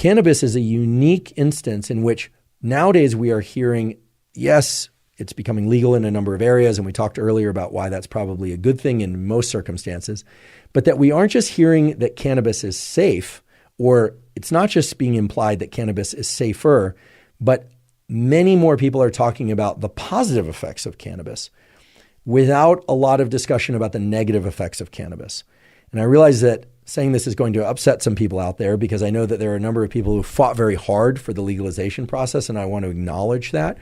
cannabis is a unique instance in which nowadays we are hearing, yes, it's becoming legal in a number of areas, and we talked earlier about why that's probably a good thing in most circumstances, but that we aren't just hearing that cannabis is safe, or it's not just being implied that cannabis is safer, but many more people are talking about the positive effects of cannabis without a lot of discussion about the negative effects of cannabis. And I realize that saying this is going to upset some people out there because I know that there are a number of people who fought very hard for the legalization process, and I want to acknowledge that.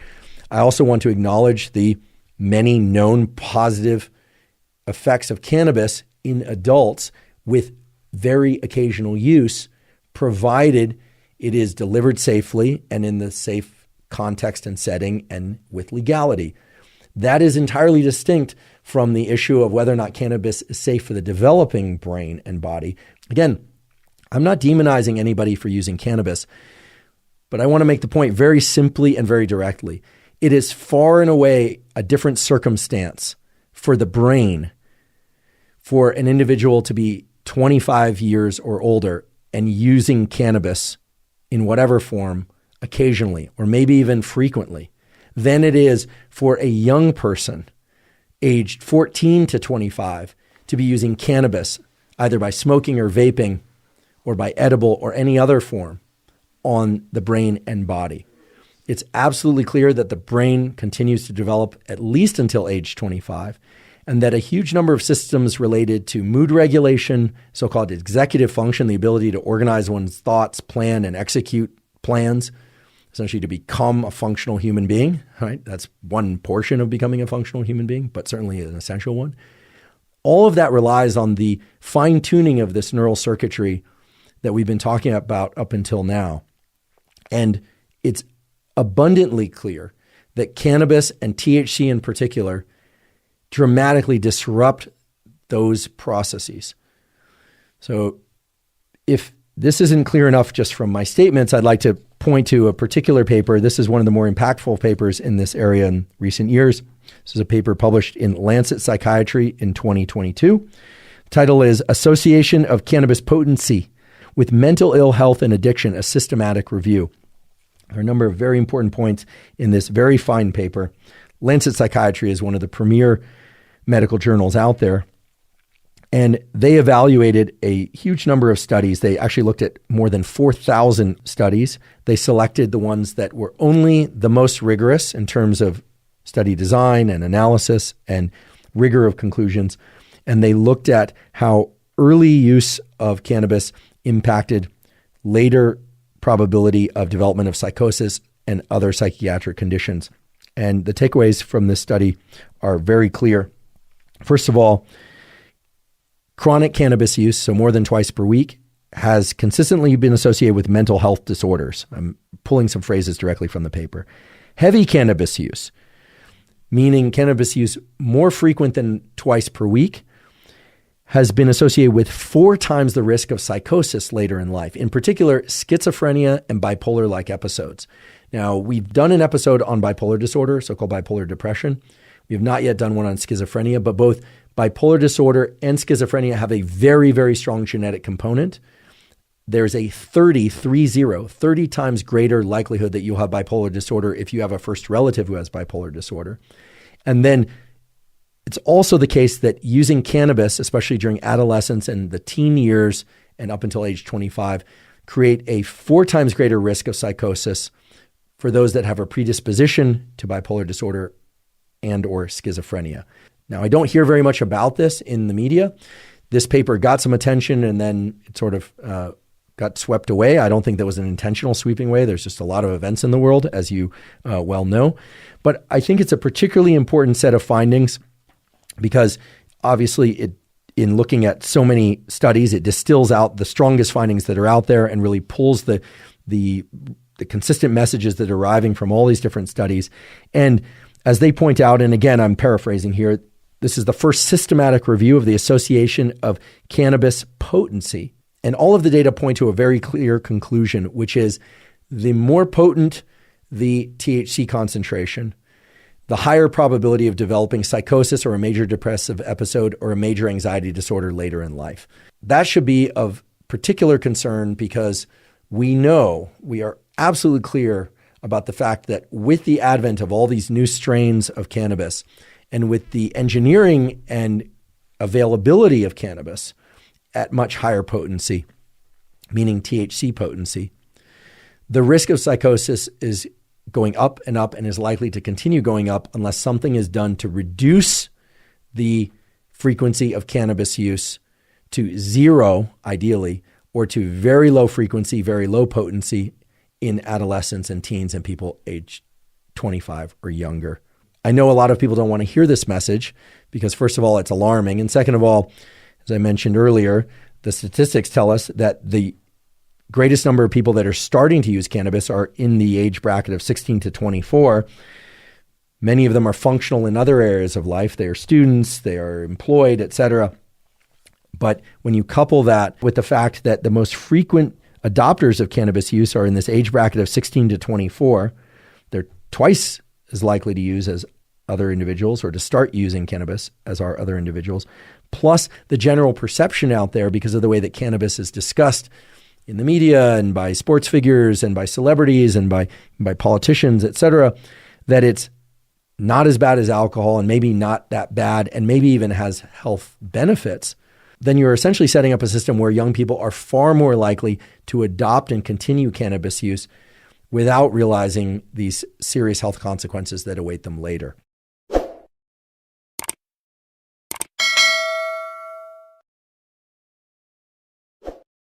I also want to acknowledge the many known positive effects of cannabis in adults with very occasional use, provided it is delivered safely and in the safe context and setting and with legality. That is entirely distinct from the issue of whether or not cannabis is safe for the developing brain and body. Again, I'm not demonizing anybody for using cannabis, but I want to make the point very simply and very directly. It is far and away a different circumstance for the brain for an individual to be 25 years or older and using cannabis in whatever form occasionally, or maybe even frequently, than it is for a young person aged 14 to 25 to be using cannabis either by smoking or vaping or by edible or any other form on the brain and body. It's absolutely clear that the brain continues to develop at least until age 25, and that a huge number of systems related to mood regulation, so-called executive function, the ability to organize one's thoughts, plan, and execute plans, essentially to become a functional human being, right? That's one portion of becoming a functional human being, but certainly an essential one. All of that relies on the fine-tuning of this neural circuitry that we've been talking about up until now. And it's abundantly clear that cannabis and THC in particular dramatically disrupt those processes. So if this isn't clear enough just from my statements, I'd like to point to a particular paper. This is one of the more impactful papers in this area in recent years. This is a paper published in Lancet Psychiatry in 2022. The title is Association of Cannabis Potency with Mental Ill Health and Addiction, a Systematic Review. There are a number of very important points in this very fine paper. Lancet Psychiatry is one of the premier medical journals out there. And they evaluated a huge number of studies. They actually looked at more than 4,000 studies. They selected the ones that were only the most rigorous in terms of study design and analysis and rigor of conclusions. And they looked at how early use of cannabis impacted later probability of development of psychosis and other psychiatric conditions. And the takeaways from this study are very clear. First of all, chronic cannabis use, so more than twice per week, has consistently been associated with mental health disorders. I'm pulling some phrases directly from the paper. Heavy cannabis use, meaning cannabis use more frequent than twice per week, has been associated with 4 times the risk of psychosis later in life, in particular schizophrenia and bipolar-like episodes. Now, we've done an episode on bipolar disorder, so-called bipolar depression. We have not yet done one on schizophrenia, but both bipolar disorder and schizophrenia have a very, very strong genetic component. There's a 30 times greater likelihood that you'll have bipolar disorder if you have a first relative who has bipolar disorder. And then it's also the case that using cannabis, especially during adolescence and the teen years and up until age 25, create a 4 times greater risk of psychosis for those that have a predisposition to bipolar disorder and or schizophrenia. Now, I don't hear very much about this in the media. This paper got some attention and then it sort of got swept away. I don't think that was an intentional sweeping away. There's just a lot of events in the world, as you well know. But I think it's a particularly important set of findings because obviously in looking at so many studies, it distills out the strongest findings that are out there and really pulls the consistent messages that are arriving from all these different studies. And as they point out, and again, I'm paraphrasing here, this is the first systematic review of the association of cannabis potency. And all of the data point to a very clear conclusion, which is the more potent the THC concentration, the higher probability of developing psychosis or a major depressive episode or a major anxiety disorder later in life. That should be of particular concern because we know, we are absolutely clear about the fact that with the advent of all these new strains of cannabis and with the engineering and availability of cannabis at much higher potency, meaning THC potency, the risk of psychosis is going up and is likely to continue going up unless something is done to reduce the frequency of cannabis use to zero, ideally, or to very low frequency, very low potency in adolescents and teens and people aged 25 or younger. I know a lot of people don't want to hear this message because, first of all, it's alarming. And second of all, as I mentioned earlier, the statistics tell us that the greatest number of people that are starting to use cannabis are in the age bracket of 16 to 24. Many of them are functional in other areas of life. They are students, they are employed, etc. But when you couple that with the fact that the most frequent adopters of cannabis use are in this age bracket of 16 to 24, they're twice as likely to use as other individuals or to start using cannabis as are other individuals, plus the general perception out there because of the way that cannabis is discussed in the media and by sports figures and by celebrities and by politicians, etc., that it's not as bad as alcohol and maybe not that bad and maybe even has health benefits, then you're essentially setting up a system where young people are far more likely to adopt and continue cannabis use without realizing these serious health consequences that await them later.